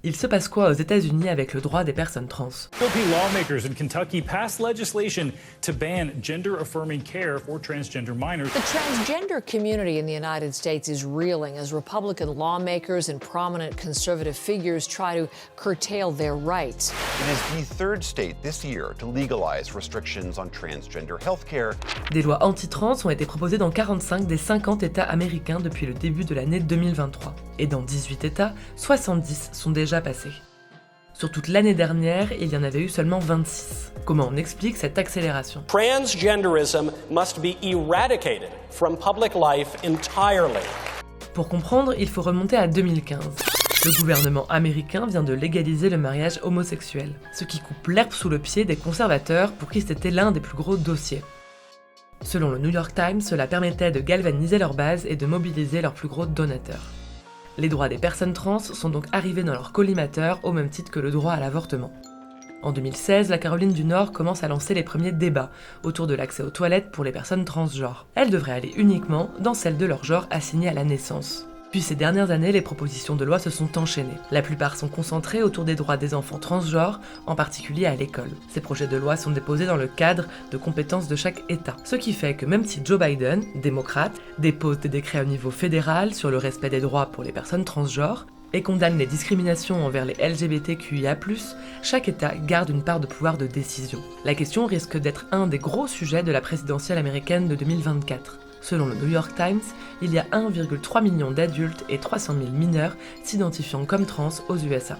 Il se passe quoi aux États-Unis avec le droit des personnes trans? GOP lawmakers in Kentucky passed legislation to ban gender-affirming care for transgender minors. The transgender community in the United States is reeling as Republican lawmakers and prominent conservative figures try to curtail their rights. It is the third state this year to legalize restrictions on transgender health care. Des lois anti-trans ont été proposées dans 45 des 50 États américains depuis le début de l'année 2023. Et dans 18 États, 70 sont déjà passés. Sur toute l'année dernière, il y en avait eu seulement 26. Comment on explique cette accélération? Transgenderism must be eradicated from public life entirely. Pour comprendre, il faut remonter à 2015. Le gouvernement américain vient de légaliser le mariage homosexuel, ce qui coupe l'herbe sous le pied des conservateurs pour qui c'était l'un des plus gros dossiers. Selon le New York Times, cela permettait de galvaniser leur base et de mobiliser leurs plus gros donateurs. Les droits des personnes trans sont donc arrivés dans leur collimateur au même titre que le droit à l'avortement. En 2016, la Caroline du Nord commence à lancer les premiers débats autour de l'accès aux toilettes pour les personnes transgenres. Elles devraient aller uniquement dans celle de leur genre assigné à la naissance. Puis ces dernières années, les propositions de loi se sont enchaînées. La plupart sont concentrées autour des droits des enfants transgenres, en particulier à l'école. Ces projets de loi sont déposés dans le cadre de compétences de chaque État. Ce qui fait que même si Joe Biden, démocrate, dépose des décrets au niveau fédéral sur le respect des droits pour les personnes transgenres, et condamne les discriminations envers les LGBTQIA+, chaque État garde une part de pouvoir de décision. La question risque d'être un des gros sujets de la présidentielle américaine de 2024. Selon le New York Times, il y a 1,3 million d'adultes et 300 000 mineurs s'identifiant comme trans aux USA.